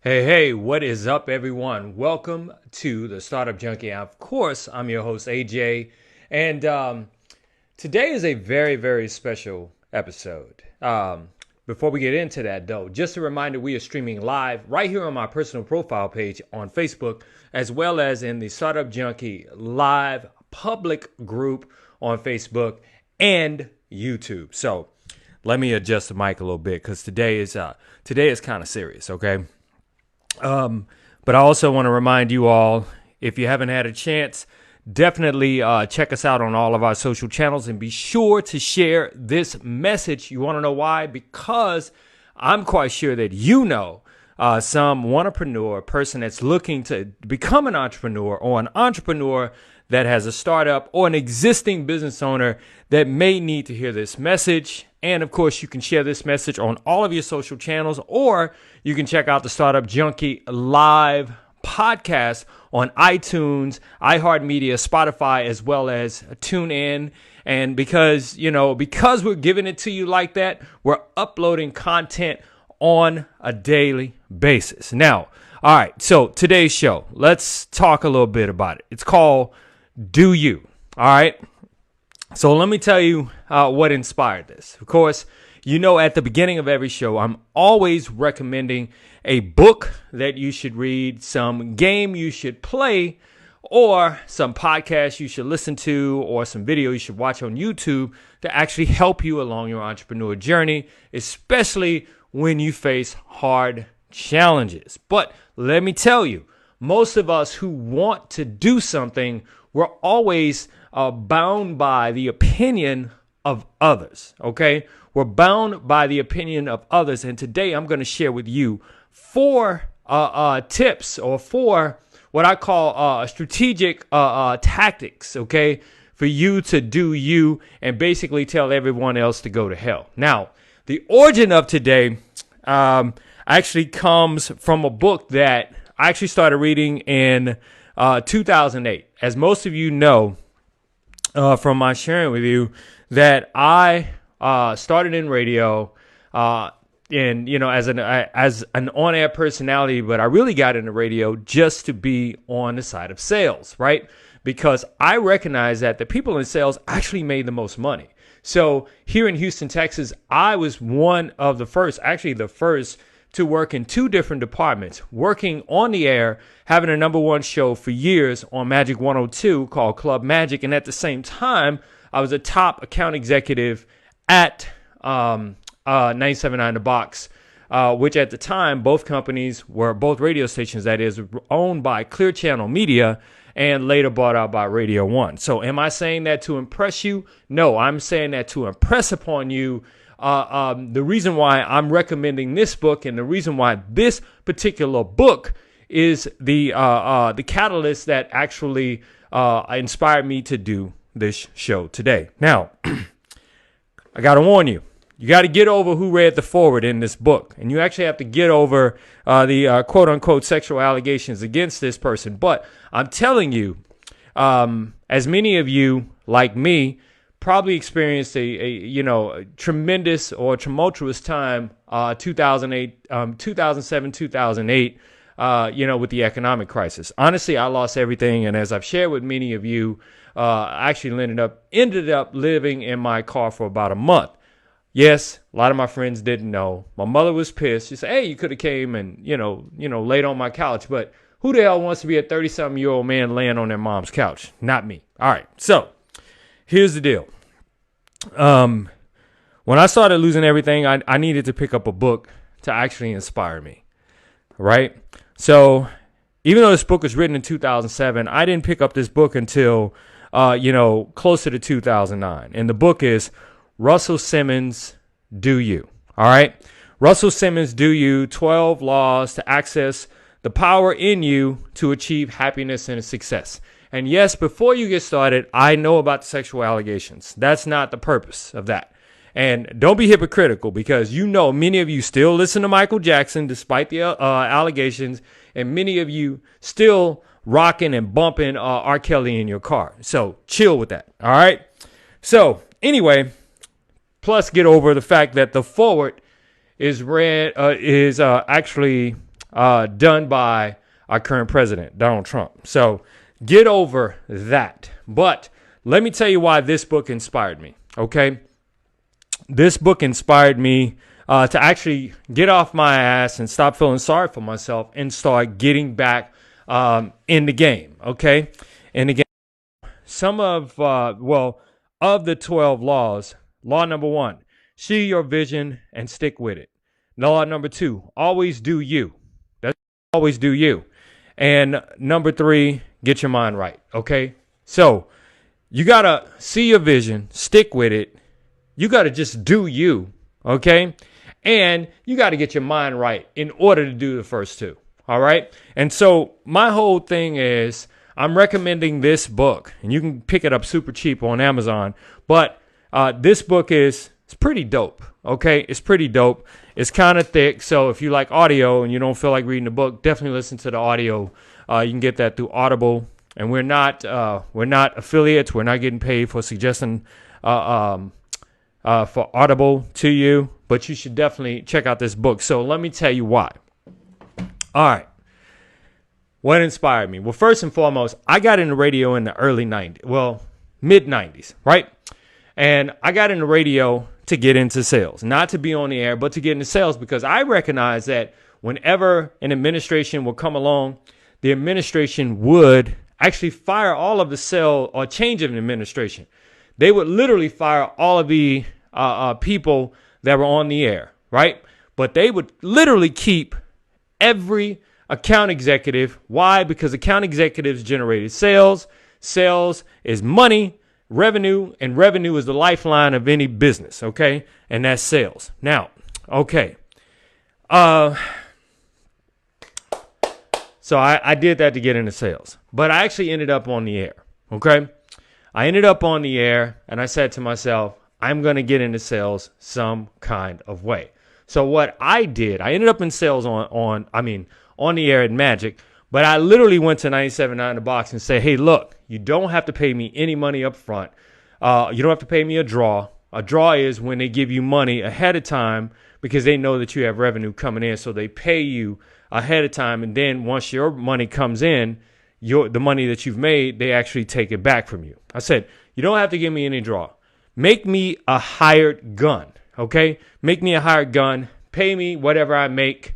Hey, what is up, everyone? Welcome to the Startup Junkie. Of course, I'm your host, AJ. And today is a very, very special episode. Before we get into that, though, just a reminder, we are streaming live right here on my personal profile page on Facebook, as well as in the Startup Junkie live public group on Facebook and YouTube. So let me adjust the mic a little bit because today is kind of serious, okay? But I also want to remind you all, if you haven't had a chance, definitely check us out on all of our social channels and be sure to share this message. You want to know why? Because I'm quite sure that some entrepreneur, person that's looking to become an entrepreneur, or an entrepreneur that has a startup, or an existing business owner that may need to hear this message. And of course, you can share this message on all of your social channels, or you can check out the Startup Junkie live podcast on iTunes, iHeartMedia, Spotify, as well as TuneIn. And because we're giving it to you like that, we're uploading content on a daily basis. Now, all right, so today's show, let's talk a little bit about it. It's called Do You, all right? So let me tell you what inspired this. Of course, at the beginning of every show, I'm always recommending a book that you should read, some game you should play, or some podcast you should listen to, or some video you should watch on YouTube to actually help you along your entrepreneur journey, especially when you face hard challenges. But let me tell you, most of us who want to do something, we're always bound by the opinion of others, okay? We're bound by the opinion of others. And today I'm going to share with you four tips, or four what I call strategic tactics, okay, for you to do you and basically tell everyone else to go to hell. Now, the origin of today actually comes from a book that I actually started reading in 2008. As most of you know, from my sharing with you, that I started in radio, and as an on-air personality, but I really got into radio just to be on the side of sales, right? Because I recognize that the people in sales actually made the most money. So here in Houston, Texas, I was one of the first, actually the first, to work in two different departments, working on the air, having a number one show for years on Magic 102 called Club Magic. And at the same time, I was a top account executive at 97.9 The Box, which at the time, both radio stations, that is, were owned by Clear Channel Media and later bought out by Radio 1. So am I saying that to impress you? No, I'm saying that to impress upon you the reason why I'm recommending this book, and the reason why this particular book is the catalyst that actually inspired me to do this show today. Now, I got to warn you, you got to get over who read the foreword in this book, and you actually have to get over the quote-unquote sexual allegations against this person. But I'm telling you, as many of you, like me, probably experienced a tremendous or tumultuous time, 2007, 2008, with the economic crisis. Honestly, I lost everything, and as I've shared with many of you, I actually ended up living in my car for about a month. Yes, a lot of my friends didn't know. My mother was pissed. She said, "Hey, you could have came and laid on my couch." But who the hell wants to be a 30-something-year-old man laying on their mom's couch? Not me. All right, so here's the deal. When I started losing everything, I needed to pick up a book to actually inspire me, right? So even though this book was written in 2007, I didn't pick up this book until, closer to 2009. And the book is Russell Simmons' Do You, all right? Russell Simmons' Do You, 12 Laws to Access the Power in You to Achieve Happiness and Success. And yes, before you get started, I know about the sexual allegations. That's not the purpose of that. And don't be hypocritical, because many of you still listen to Michael Jackson despite the allegations, and many of you still rocking and bumping R. Kelly in your car. So chill with that, all right? So anyway, plus get over the fact that the forward is actually done by our current president, Donald Trump. So get over that. But let me tell you why this book inspired me. Okay. This book inspired me to actually get off my ass and stop feeling sorry for myself and start getting back in the game. Okay. And again, some of the 12 laws, law number 1, see your vision and stick with it. Law number 2, always do you. That's always do you. And number 3, get your mind right. Okay. So you got to see your vision, stick with it. You got to just do you. Okay. And you got to get your mind right in order to do the first 2. All right. And so my whole thing is, I'm recommending this book, and you can pick it up super cheap on Amazon. But this book it's pretty dope. Okay, it's pretty dope. It's kind of thick, so if you like audio and you don't feel like reading the book, definitely listen to the audio. You can get that through Audible, and we're not affiliates. We're not getting paid for suggesting for Audible to you, but you should definitely check out this book. So let me tell you why. All right. What inspired me? Well, first and foremost, I got into radio in the early 90s. Well, mid 90s, right? And I got into radio to get into sales, not to be on the air, but to get into sales because I recognize that whenever an administration would come along, the administration would actually fire all of the sale or change of an administration. They would literally fire all of the people that were on the air, right? But they would literally keep every account executive. Why? Because account executives generated sales. Sales is money, revenue, and revenue is the lifeline of any business. Okay. And that's sales. Now, okay. So I did that to get into sales, but I actually ended up on the air. Okay. I ended up on the air and I said to myself, I'm going to get into sales some kind of way. So what I did, I ended up in sales on the air at Magic, but I literally went to 97.9 The Box and said, hey, look, you don't have to pay me any money up front. You don't have to pay me a draw. A draw is when they give you money ahead of time because they know that you have revenue coming in. So they pay you ahead of time. And then once your money comes in, the money that you've made, they actually take it back from you. I said, you don't have to give me any draw. Make me a hired gun. Okay. Make me a hired gun. Pay me whatever I make.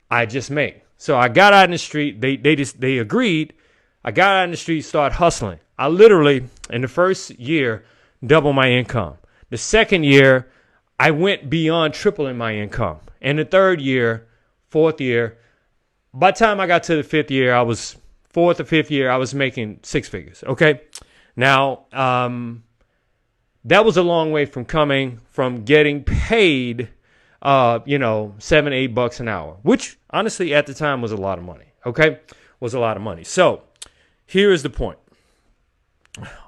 I just make. So I got out in the street. They agreed. I got out in the street, started hustling. I literally, in the first year, doubled my income. The second year, I went beyond tripling my income. And the third year, fourth year, by the time I got to the fifth year, I was making 6 figures. Okay. Now, that was a long way from getting paid, $7-8 an hour, which honestly at the time was a lot of money. Okay. Was a lot of money. So here is the point.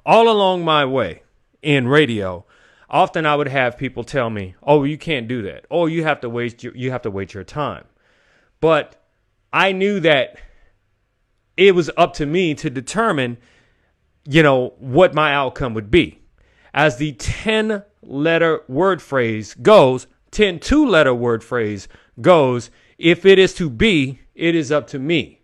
All along my way in radio, often I would have people tell me, oh, you can't do that. Oh, you have to wait your time. But I knew that it was up to me to determine, what my outcome would be. As the 10-letter word phrase goes, 10 two-letter word phrase goes, if it is to be, it is up to me.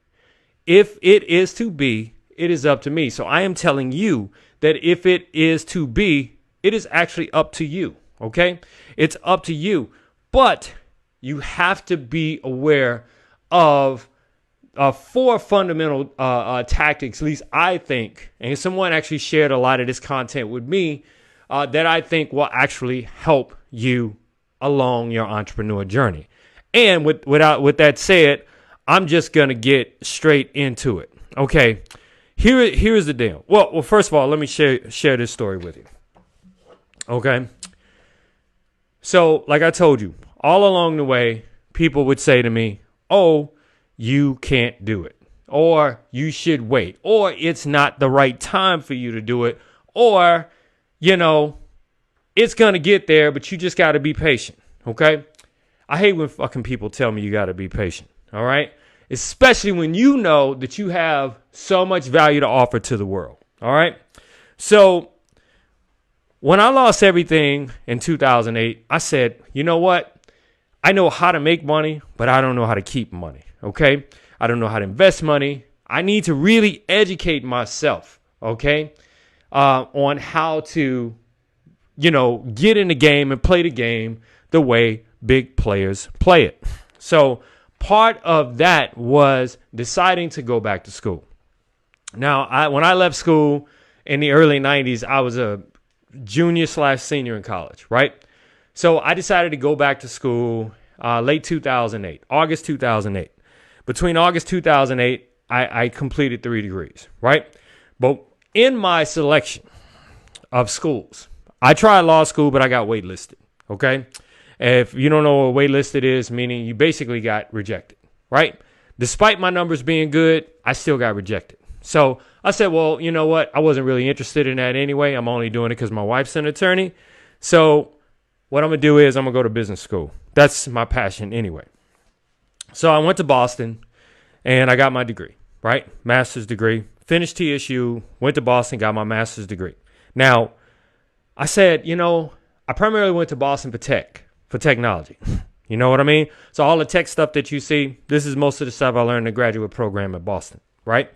If it is to be, it is up to me. So I am telling you that if it is to be, it is actually up to you. Okay? It's up to you. But you have to be aware of 4 fundamental tactics, at least I think, and someone actually shared a lot of this content with me, that I think will actually help you along your entrepreneur journey. And with that said, I'm just going to get straight into it. Okay, here's the deal. Well, first of all, let me share this story with you. Okay, so like I told you, all along the way, people would say to me, oh, you can't do it, or you should wait, or it's not the right time for you to do it, or, it's going to get there, but you just got to be patient. Okay. I hate when fucking people tell me you got to be patient. All right. Especially when you know that you have so much value to offer to the world. All right. So when I lost everything in 2008, I said, you know what? I know how to make money, but I don't know how to keep money. Okay. I don't know how to invest money. I need to really educate myself. Okay. On how to, get in the game and play the game the way big players play it. So part of that was deciding to go back to school. Now, when I left school in the early 90s, I was a junior/senior in college, right? So I decided to go back to school late 2008, August 2008. Between August 2008, I completed 3 degrees, right? But in my selection of schools, I tried law school, but I got waitlisted, okay? If you don't know what waitlisted is, meaning you basically got rejected, right? Despite my numbers being good, I still got rejected. So I said, well, you know what? I wasn't really interested in that anyway. I'm only doing it because my wife's an attorney. So what I'm going to do is I'm going to go to business school. That's my passion anyway. So I went to Boston and I got my degree, right? Master's degree. Finished TSU, went to Boston, got my master's degree. Now, I said, I primarily went to Boston for technology. You know what I mean? So all the tech stuff that you see, this is most of the stuff I learned in the graduate program at Boston, right?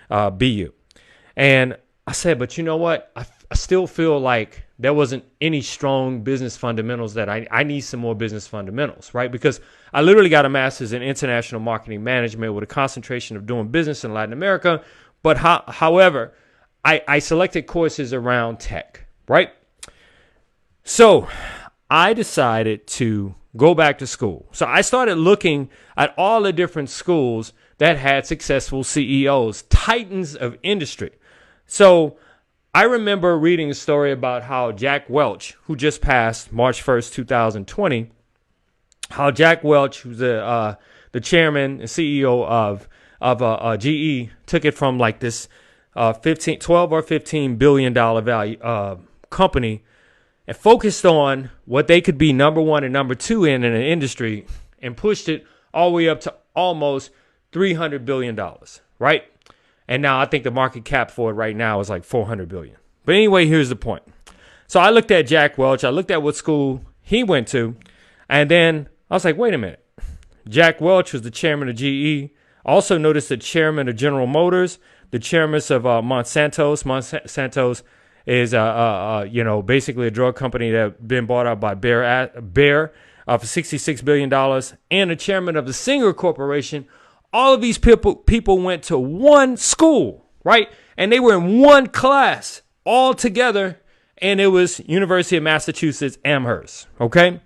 BU. And I said, but you know what? I still feel like there wasn't any strong business fundamentals that I need some more business fundamentals, right? Because I literally got a master's in international marketing management with a concentration of doing business in Latin America. But however, I selected courses around tech, right? So I decided to go back to school. So I started looking at all the different schools that had successful CEOs, titans of industry. So I remember reading a story about how Jack Welch, who just passed March 1st, 2020, how Jack Welch, who's the chairman and CEO of GE, took it from like this 12 or $15 billion value company and focused on what they could be number one and number two in an industry and pushed it all the way up to almost $300 billion, right? And now I think the market cap for it right now is like $400 billion. But anyway, here's the point. So I looked at Jack Welch. I looked at what school he went to. And then I was like, wait a minute. Jack Welch was the chairman of GE. Also noticed the chairman of General Motors, the chairman of Monsanto. Monsanto is, basically a drug company that been bought out by Bayer for $66 billion. And the chairman of the Singer Corporation. All of these people went to one school, right? And they were in one class all together. And it was University of Massachusetts Amherst, okay?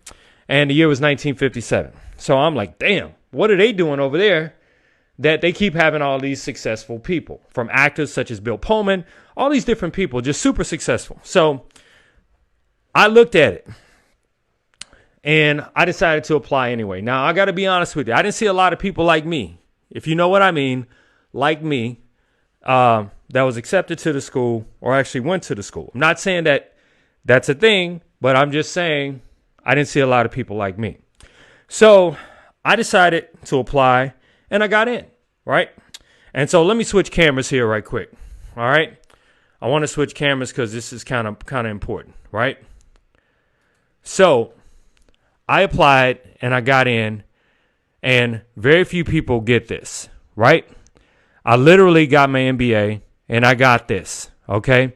And the year was 1957. So I'm like, damn, what are they doing over there that they keep having all these successful people? From actors such as Bill Pullman, all these different people, just super successful. So I looked at it. And I decided to apply anyway. Now, I got to be honest with you. I didn't see a lot of people like me, if you know what I mean, like me, that was accepted to the school or actually went to the school. I'm not saying that that's a thing, but I'm just saying I didn't see a lot of people like me. So I decided to apply and I got in, right? And so let me switch cameras here right quick. All right. I want to switch cameras because this is kind of important, right? So I applied and I got in, and very few people get this, right? I literally got my MBA and I got this, okay?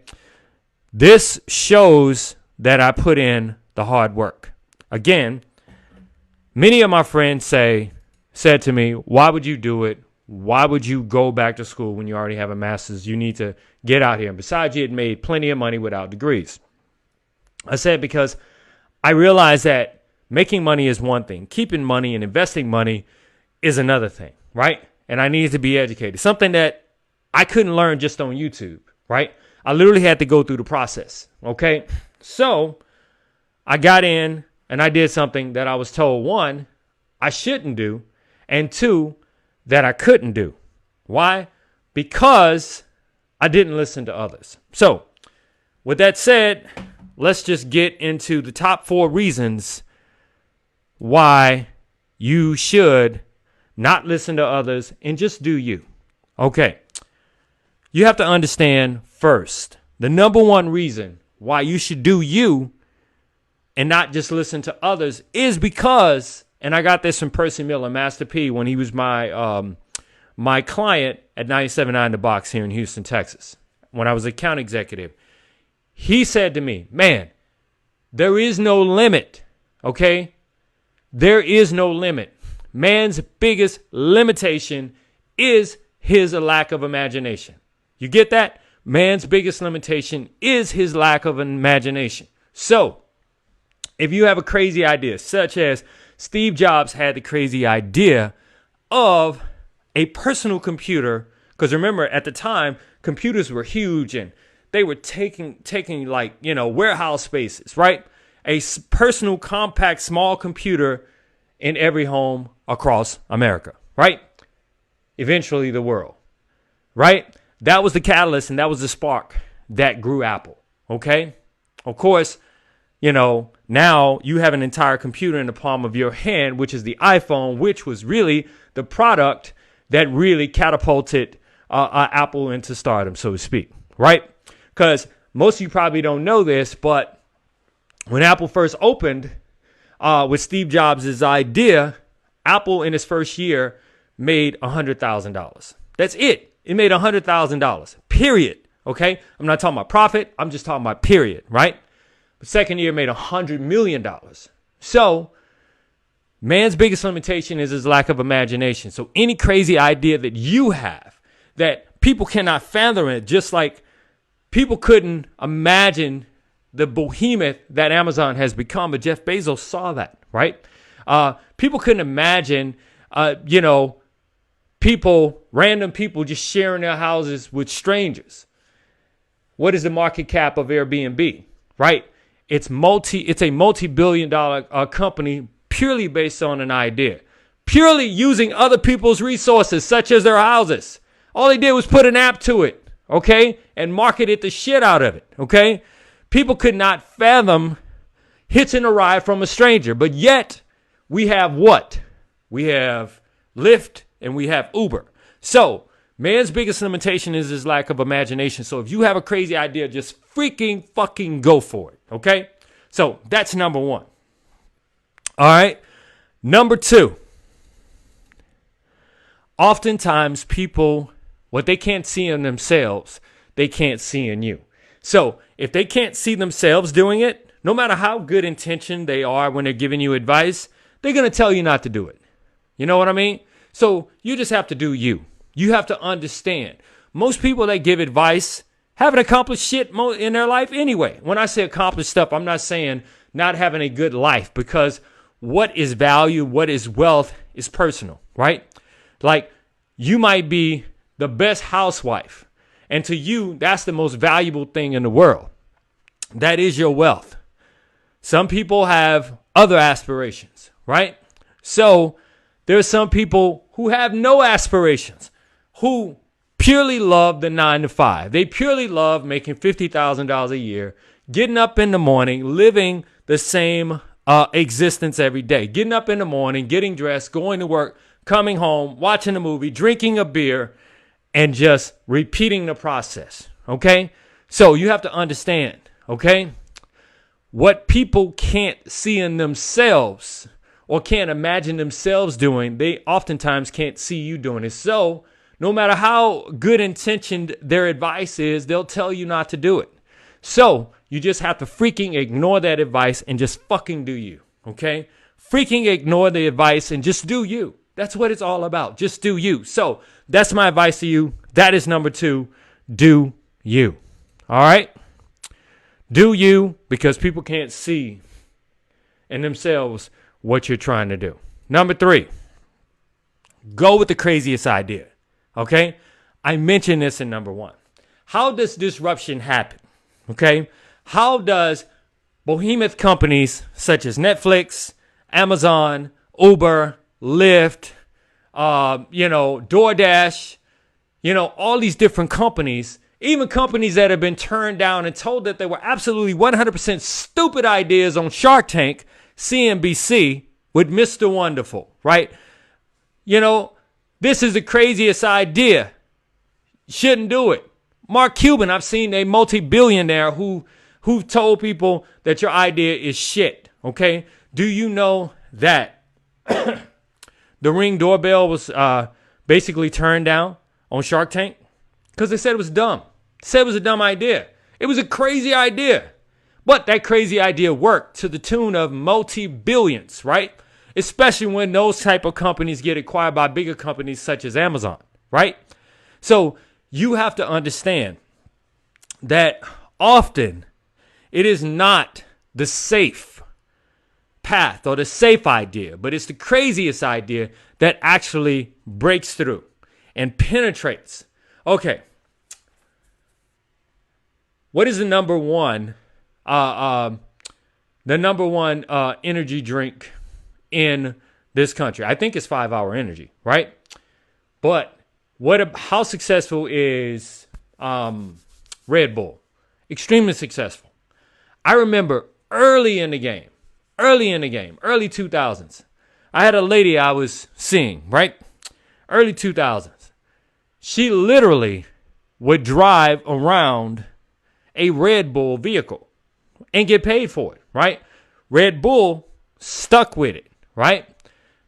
This shows that I put in the hard work. Again, many of my friends said to me, why would you do it? Why would you go back to school when you already have a master's? You need to get out here. And besides, you had made plenty of money without degrees. I said because I realized that making money is one thing. Keeping money and investing money is another thing, right? And I needed to be educated. Something that I couldn't learn just on YouTube, right? I literally had to go through the process, okay? So I got in and I did something that I was told, one, I shouldn't do, and two, that I couldn't do. Why? Because I didn't listen to others. So with that said, let's just get into the top 4 reasons why you should not listen to others and just do you. Okay. You have to understand first, the number one reason why you should do you and not just listen to others is because, And I got this from Percy Miller, Master P, when he was my client at 97.9 The Box here in Houston, Texas, when I was account executive. He said to me, man, there is no limit, okay? There is no limit. Man's biggest limitation is his lack of imagination. You get that? Man's biggest limitation is his lack of imagination. So, if you have a crazy idea, such as Steve Jobs had the crazy idea of a personal computer, because remember, at the time, computers were huge and they were taking like, warehouse spaces, right? A personal, compact, small computer in every home across America, right? Eventually the world, right? That was the catalyst and that was the spark that grew Apple, okay? Of course, now you have an entire computer in the palm of your hand, which is the iPhone, which was really the product that really catapulted Apple into stardom, so to speak, right? Because most of you probably don't know this, but when Apple first opened with Steve Jobs' idea, Apple in its first year made $100,000. That's it. It made $100,000, period, okay? I'm not talking about profit. I'm just talking about period, right? The second year made $100 million. So man's biggest limitation is his lack of imagination. So any crazy idea that you have that people cannot fathom it, just like people couldn't imagine the behemoth that Amazon has become, but Jeff Bezos saw that, right? People couldn't imagine, random people just sharing their houses with strangers. What is the market cap of Airbnb, right? It's a multi-billion-dollar company purely based on an idea, purely using other people's resources, such as their houses. All they did was put an app to it, okay, and marketed the shit out of it, okay? People could not fathom hitching a ride from a stranger, but yet we have what? We have Lyft and we have Uber. So man's biggest limitation is his lack of imagination. So if you have a crazy idea, just freaking fucking go for it, okay? So that's number one. All right. Number two. Oftentimes people, what they can't see in themselves, they can't see in you. So if they can't see themselves doing it, no matter how good intentioned they are when they're giving you advice, they're going to tell you not to do it. You know what I mean? So you just have to do you. You have to understand. Most people that give advice haven't accomplished shit in their life anyway. When I say accomplished stuff, I'm not saying not having a good life, because what is value, what is wealth is personal, right? Like you might be the best housewife, and to you, that's the most valuable thing in the world. That is your wealth. Some people have other aspirations, right? So there are some people who have no aspirations, who purely love the 9 to 5. They purely love making $50,000 a year, getting up in the morning, living the same existence every day, getting up in the morning, getting dressed, going to work, coming home, watching a movie, drinking a beer, and just repeating the process. Okay? So you have to understand, okay? What people can't see in themselves or can't imagine themselves doing, they oftentimes can't see you doing it. So no matter how good intentioned their advice is, they'll tell you not to do it. So you just have to freaking ignore that advice and just fucking do you. Okay? Freaking ignore the advice and just do you. That's what it's all about. Just do you. So that's my advice to you. That is number 2. Do you. All right? Do you, because people can't see in themselves what you're trying to do. Number 3, go with the craziest idea. Okay? I mentioned this in number 1. How does disruption happen? Okay? How does behemoth companies such as Netflix, Amazon, Uber, Lyft, DoorDash, all these different companies, even companies that have been turned down and told that they were absolutely 100% stupid ideas on Shark Tank, CNBC, with Mr. Wonderful, right? This is the craziest idea. Shouldn't do it. Mark Cuban, I've seen a multi-billionaire who told people that your idea is shit, okay? Do you know that The Ring doorbell was basically turned down on Shark Tank because they said it was dumb. Said it was a dumb idea. It was a crazy idea. But that crazy idea worked to the tune of multi-billions, right? Especially when those type of companies get acquired by bigger companies such as Amazon, right? So you have to understand that often it is not the safe path or the safe idea, but it's the craziest idea that actually breaks through and penetrates. Okay. What is the number one energy drink in this country? I think it's 5 Hour Energy, right? But how successful is Red Bull? Extremely successful. I remember early in the game, early 2000s, I had a lady I was seeing, right? Early 2000s. She literally would drive around a Red Bull vehicle and get paid for it, right? Red Bull stuck with it, right?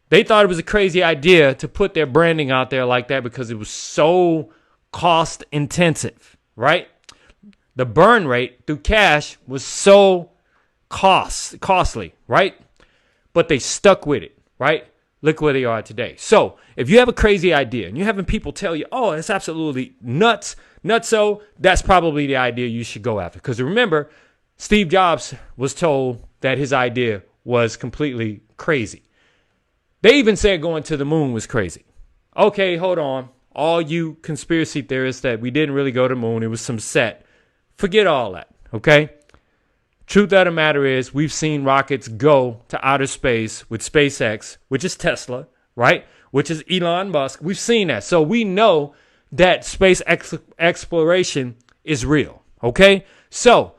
They thought it was a crazy idea to put their branding out there like that because it was so cost intensive, right? The burn rate through cash was so costly, right? But they stuck with it, right? Look where they are today. So if you have a crazy idea and you're having people tell you, oh, it's absolutely nutso, that's probably the idea you should go after. Because remember, Steve Jobs was told that his idea was completely crazy. They even said going to the moon was crazy. Okay, hold on. All you conspiracy theorists that we didn't really go to the moon, it was some set. Forget all that, okay? Truth of the matter is we've seen rockets go to outer space with SpaceX, which is Tesla, right? Which is Elon Musk. We've seen that. So we know that space exploration is real, okay? So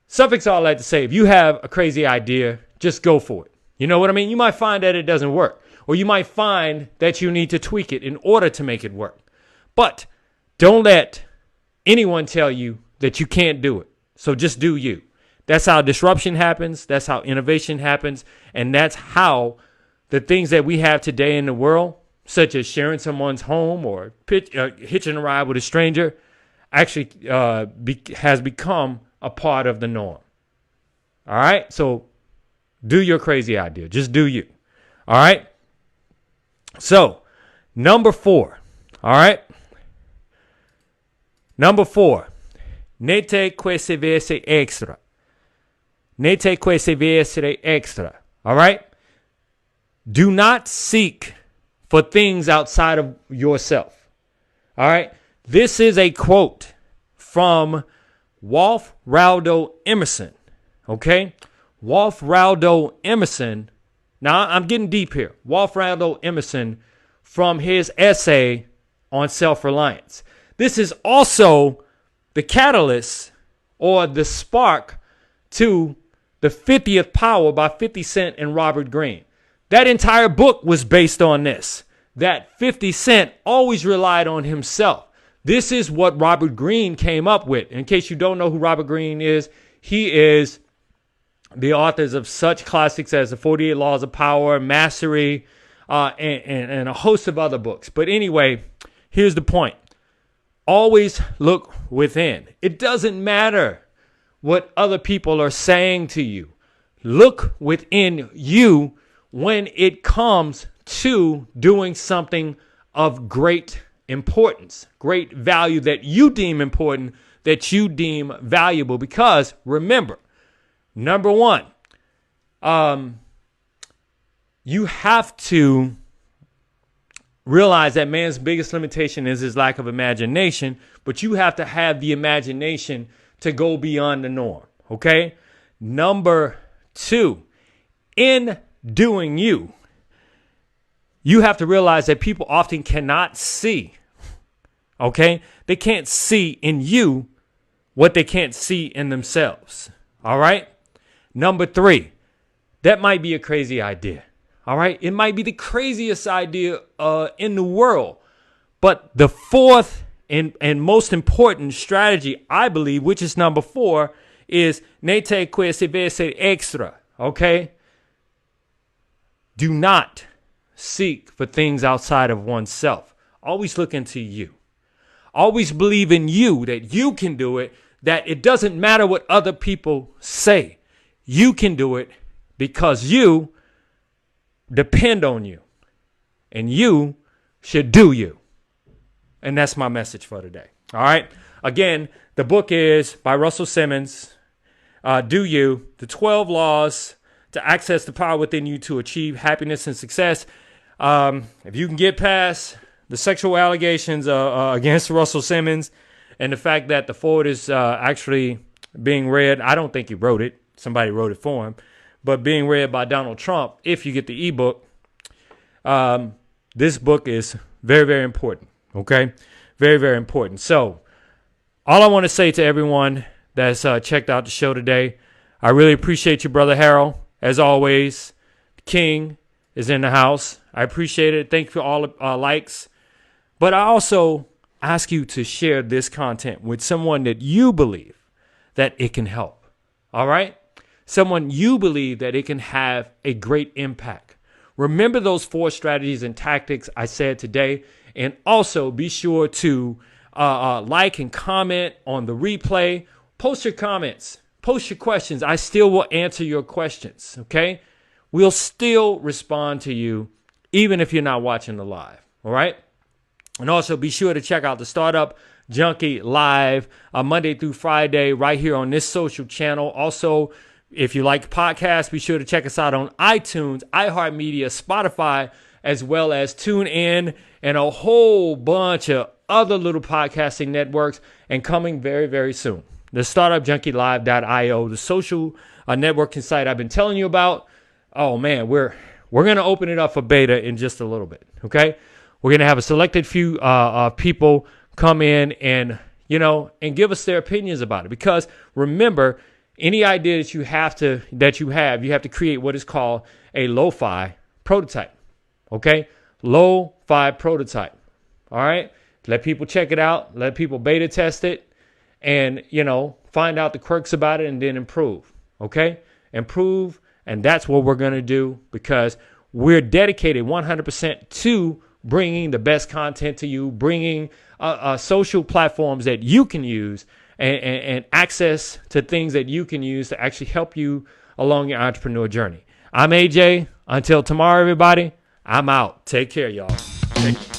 suffix all that to say, if you have a crazy idea, just go for it. You know what I mean? You might find that it doesn't work, or you might find that you need to tweak it in order to make it work. But don't let anyone tell you that you can't do it. So just do you. That's how disruption happens. That's how innovation happens. And that's how the things that we have today in the world, such as sharing someone's home or hitching a ride with a stranger, actually has become a part of the norm. All right? So do your crazy idea. Just do you. All right? So, number 4. All right? Number 4. Nete queste vese extra. Nete queste vese extra. All right? Do not seek for things outside of yourself. All right? This is a quote from Waldo Emerson. Okay? Waldo Emerson. Now, I'm getting deep here. Waldo Emerson from his essay on self-reliance. This is also the catalyst or the spark to the 50th Power by 50 Cent and Robert Greene. That entire book was based on this, that 50 Cent always relied on himself. This is what Robert Greene came up with. In case you don't know who Robert Greene is, he is the authors of such classics as The 48 Laws of Power, Mastery, and a host of other books. But anyway, here's the point. Always look within. It doesn't matter what other people are saying to you. Look within you when it comes to doing something of great importance, great value that you deem important, that you deem valuable. Because remember, number 1, you have to realize that man's biggest limitation is his lack of imagination, but you have to have the imagination to go beyond the norm, okay? Number 2, in doing you, you have to realize that people often cannot see, okay? They can't see in you what they can't see in themselves, all right? Number 3, that might be a crazy idea. All right. It might be the craziest idea in the world. But the 4th and most important strategy, I believe, which is number 4, is nete queste vese extra. Okay. Do not seek for things outside of oneself. Always look into you. Always believe in you, that you can do it, that it doesn't matter what other people say. You can do it because you depend on you. And you should do you. And that's my message for today. All right. Again, the book is by Russell Simmons. Do You, the 12 laws to access the power within you to achieve happiness and success. If you can get past the sexual allegations against Russell Simmons and the fact that the foreword is actually being read, I don't think he wrote it. Somebody wrote it for him. But being read by Donald Trump, if you get the ebook, this book is very, very important. Okay? Very, very important. So, all I want to say to everyone that's checked out the show today, I really appreciate you, Brother Harold. As always, King is in the house. I appreciate it. Thank you for all the likes. But I also ask you to share this content with someone that you believe that it can help. All right? Someone you believe that it can have a great impact. Remember those 4 strategies and tactics I said today. And also be sure to like and comment on the replay. Post your comments. Post your questions. I still will answer your questions. Okay? We'll still respond to you even if you're not watching the live. All right? And also be sure to check out the Startup Junkie live Monday through Friday right here on this social channel. Also, if you like podcasts, be sure to check us out on iTunes, iHeartMedia, Spotify, as well as TuneIn and a whole bunch of other little podcasting networks, and coming very, very soon. The StartupJunkieLive.io, the social networking site I've been telling you about. Oh man, we're going to open it up for beta in just a little bit. Okay, we're going to have a selected few people come in and give us their opinions about it. Because remember, any idea that you have to create what is called a lo-fi prototype. Okay, lo-fi prototype. All right, let people check it out, let people beta test it, and find out the quirks about it, and then improve. Okay, improve. And that's what we're going to do, because we're dedicated 100% to bringing the best content to you, bringing social platforms that you can use and access to things that you can use to actually help you along your entrepreneur journey. I'm AJ. Until tomorrow, everybody, I'm out. Take care, y'all. Take care.